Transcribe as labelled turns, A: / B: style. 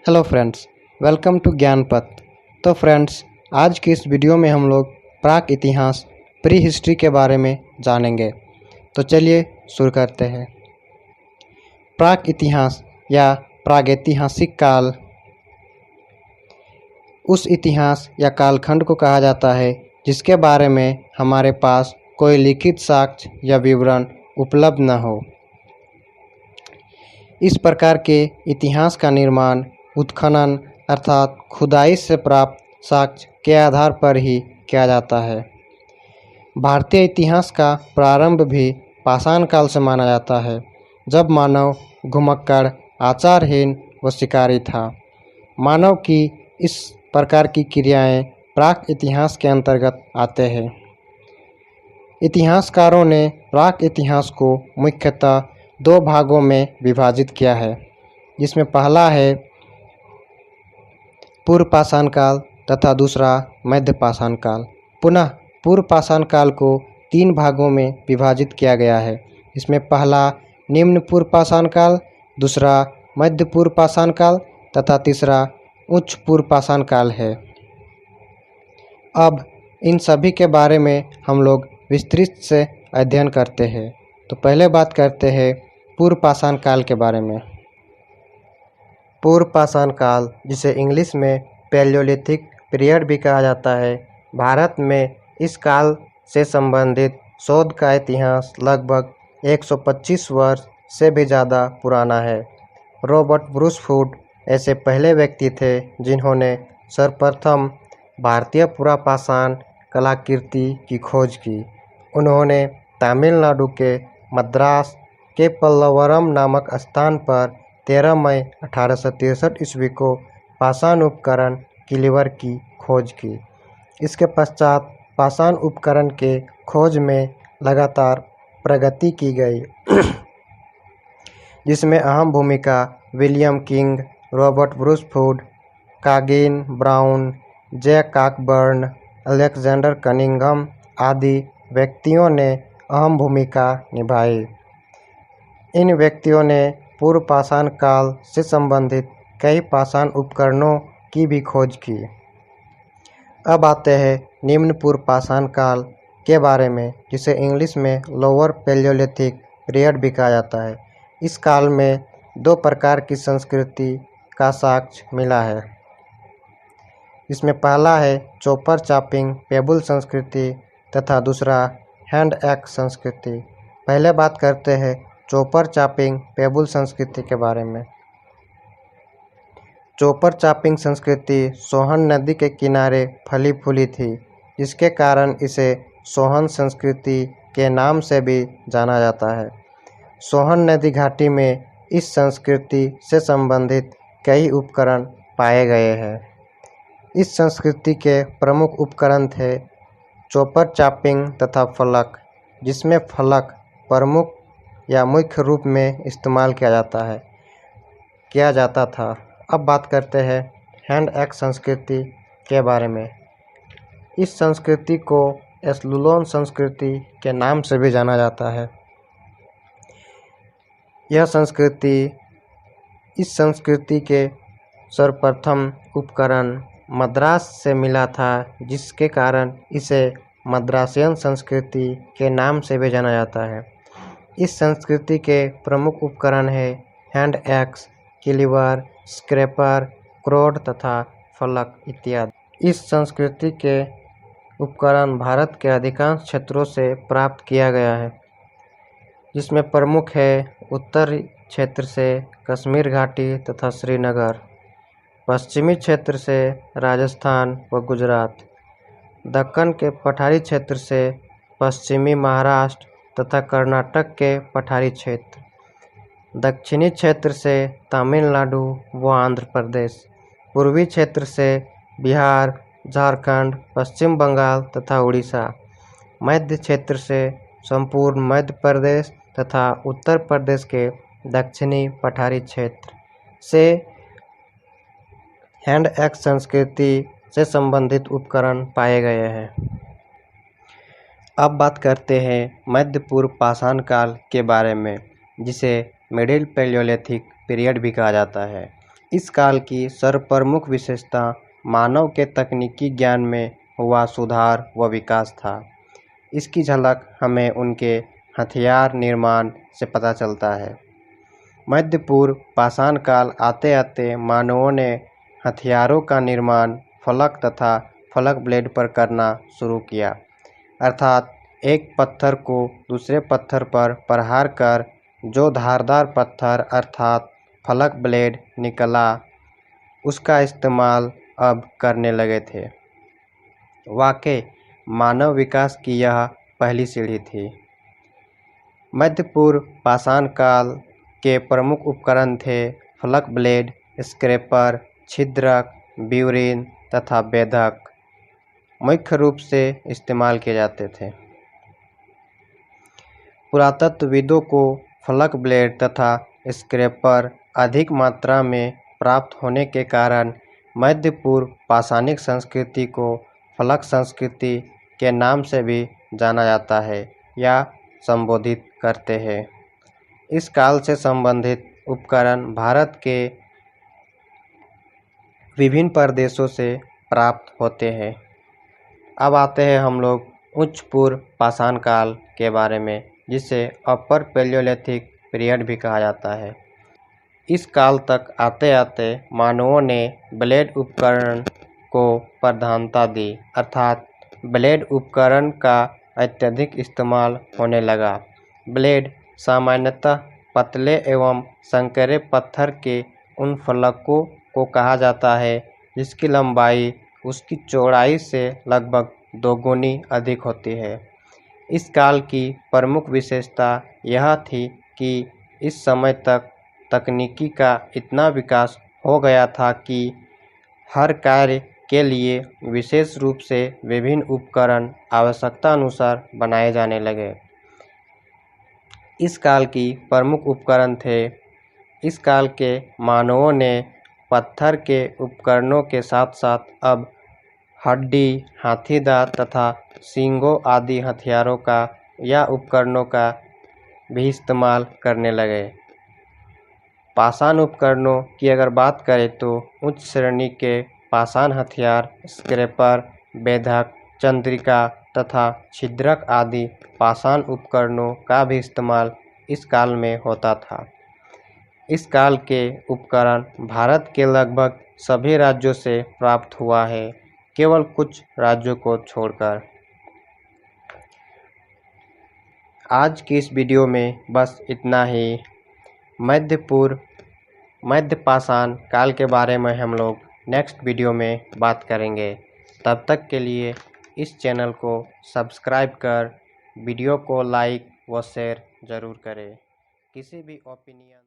A: Hello friends, welcome to ज्ञान पथ। तो फ्रेंड्स, आज की इस वीडियो में हम लोग प्राक इतिहास प्री हिस्ट्री के बारे में जानेंगे। तो चलिए शुरू करते हैं। प्राक इतिहास या प्रागैतिहासिक काल उस इतिहास या कालखंड को कहा जाता है जिसके बारे में हमारे पास कोई लिखित साक्ष्य या विवरण उपलब्ध न हो। इस प्रकार के इतिहास का निर्माण उत्खनन अर्थात खुदाई से प्राप्त साक्ष्य के आधार पर ही किया जाता है। भारतीय इतिहास का प्रारंभ भी पाषाण काल से माना जाता है, जब मानव घुमक्कड़, आचारहीन व शिकारी था। मानव की इस प्रकार की क्रियाएं प्राक इतिहास के अंतर्गत आते हैं। इतिहासकारों ने प्राक इतिहास को मुख्यतः दो भागों में विभाजित किया है, जिसमें पहला है पूर्व पाषाण काल तथा दूसरा मध्य पाषाण काल। पुनः पूर्व पाषाण काल को तीन भागों में विभाजित किया गया है। इसमें पहला निम्न पूर्व पाषाण काल, दूसरा मध्य पूर्व पाषाण काल तथा तीसरा उच्च पूर्व पाषाण काल है। अब इन सभी के बारे में हम लोग विस्तृत से अध्ययन करते हैं। तो पहले बात करते हैं पूर्व पाषाण काल के बारे में। पूर्व पाषाण काल, जिसे इंग्लिश में पैलियोलिथिक पीरियड भी कहा जाता है, भारत में इस काल से संबंधित शोध का इतिहास लगभग 125 वर्ष से भी ज़्यादा पुराना है। रॉबर्ट ब्रूसफुट ऐसे पहले व्यक्ति थे जिन्होंने सर्वप्रथम भारतीय पुरापाषाण कलाकृति की खोज की। उन्होंने तमिलनाडु के मद्रास के पल्लवरम नामक स्थान पर 13 मई 1863 ईस्वी को पाषाण उपकरण किलीवर की खोज की। इसके पश्चात पाषाण उपकरण के खोज में लगातार प्रगति की गई, जिसमें अहम भूमिका William King, Robert Brucefoot, Coggin Brown, J Cockburn, Alexander Cunningham आदि व्यक्तियों ने अहम भूमिका निभाई। इन व्यक्तियों ने पूर्व पाषाण काल से संबंधित कई पाषाण उपकरणों की भी खोज की। अब आते हैं निम्न पूर्व पाषाण काल के बारे में, जिसे इंग्लिश में लोअर पैलियोलिथिक पीरियड भी कहा जाता है। इस काल में दो प्रकार की संस्कृति का साक्ष्य मिला है। इसमें पहला है चॉपर चॉपिंग पेबुल संस्कृति तथा दूसरा हैंड एक्स संस्कृति। पहले बात करते हैं चॉपर चॉपिंग पेबुल संस्कृति के बारे में। चॉपर चॉपिंग संस्कृति सोहन नदी के किनारे फली फूली थी, जिसके कारण इसे सोहन संस्कृति के नाम से भी जाना जाता है। सोहन नदी घाटी में इस संस्कृति से संबंधित कई उपकरण पाए गए हैं। इस संस्कृति के प्रमुख उपकरण थे चॉपर चॉपिंग तथा फलक, जिसमें फलक प्रमुख या मुख्य रूप में इस्तेमाल किया जाता था। अब बात करते हैं हैंड एक्स संस्कृति के बारे में। इस संस्कृति को एस्लुलोन संस्कृति के नाम से भी जाना जाता है। इस संस्कृति के सर्वप्रथम उपकरण मद्रास से मिला था, जिसके कारण इसे मद्रासियन संस्कृति के नाम से भी जाना जाता है। इस संस्कृति के प्रमुख उपकरण हैं हैंड एक्स, किलीवर, स्क्रैपर, क्रोड तथा फलक इत्यादि। इस संस्कृति के उपकरण भारत के अधिकांश क्षेत्रों से प्राप्त किया गया है, जिसमें प्रमुख है उत्तरी क्षेत्र से कश्मीर घाटी तथा श्रीनगर, पश्चिमी क्षेत्र से राजस्थान व गुजरात, दक्कन के पठारी क्षेत्र से पश्चिमी महाराष्ट्र तथा कर्नाटक के पठारी क्षेत्र, दक्षिणी क्षेत्र से तमिलनाडु व आंध्र प्रदेश, पूर्वी क्षेत्र से बिहार, झारखंड, पश्चिम बंगाल तथा उड़ीसा, मध्य क्षेत्र से संपूर्ण मध्य प्रदेश तथा उत्तर प्रदेश के दक्षिणी पठारी क्षेत्र से हैंड एक्स संस्कृति से संबंधित उपकरण पाए गए हैं। अब बात करते हैं मध्य पूर्व पाषाण काल के बारे में, जिसे मिडिल पैलियोलिथिक पीरियड भी कहा जाता है। इस काल की सर्वप्रमुख विशेषता मानव के तकनीकी ज्ञान में हुआ सुधार व विकास था। इसकी झलक हमें उनके हथियार निर्माण से पता चलता है। मध्य पूर्व पाषाण काल आते आते मानवों ने हथियारों का निर्माण फलक तथा फलक ब्लेड पर करना शुरू किया, अर्थात एक पत्थर को दूसरे पत्थर पर प्रहार कर जो धारदार पत्थर अर्थात फलक ब्लेड निकला, उसका इस्तेमाल अब करने लगे थे। वाकई मानव विकास की यह पहली सीढ़ी थी। मध्य पूर्व पाषाण काल के प्रमुख उपकरण थे फलक ब्लेड, स्क्रैपर, छिद्रक, ब्यूरीन तथा बेधक मुख्य रूप से इस्तेमाल किए जाते थे। पुरातत्वविदों को फलक ब्लेड तथा स्क्रैपर अधिक मात्रा में प्राप्त होने के कारण मध्य पूर्व पाषाणिक संस्कृति को फलक संस्कृति के नाम से भी जाना जाता है या संबोधित करते हैं। इस काल से संबंधित उपकरण भारत के विभिन्न प्रदेशों से प्राप्त होते हैं। अब आते हैं हम लोग उच्च पूर्व पाषाण काल के बारे में, जिसे अपर पैलियोलिथिक पीरियड भी कहा जाता है। इस काल तक आते आते मानवों ने ब्लेड उपकरण को प्रधानता दी, अर्थात ब्लेड उपकरण का अत्यधिक इस्तेमाल होने लगा। ब्लेड सामान्यतः पतले एवं संकरे पत्थर के उन फलकों को कहा जाता है जिसकी लंबाई उसकी चौड़ाई से लगभग दोगुनी अधिक होती है। इस काल की प्रमुख विशेषता यह थी कि इस समय तक तकनीकी का इतना विकास हो गया था कि हर कार्य के लिए विशेष रूप से विभिन्न उपकरण आवश्यकता अनुसार बनाए जाने लगे। इस काल की प्रमुख उपकरण थे। इस काल के मानवों ने पत्थर के उपकरणों के साथ साथ अब हड्डी, हाथीदांत तथा सींगों आदि हथियारों का या उपकरणों का भी इस्तेमाल करने लगे। पाषाण उपकरणों की अगर बात करें तो उच्च श्रेणी के पाषाण हथियार स्क्रैपर, बेधक, चंद्रिका तथा छिद्रक आदि पाषाण उपकरणों का भी इस्तेमाल इस काल में होता था। इस काल के उपकरण भारत के लगभग सभी राज्यों से प्राप्त हुआ है, केवल कुछ राज्यों को छोड़कर। आज की इस वीडियो में बस इतना ही। मध्य पाषाण काल के बारे में हम लोग नेक्स्ट वीडियो में बात करेंगे। तब तक के लिए इस चैनल को सब्सक्राइब कर वीडियो को लाइक व शेयर ज़रूर करें। किसी भी ओपिनियन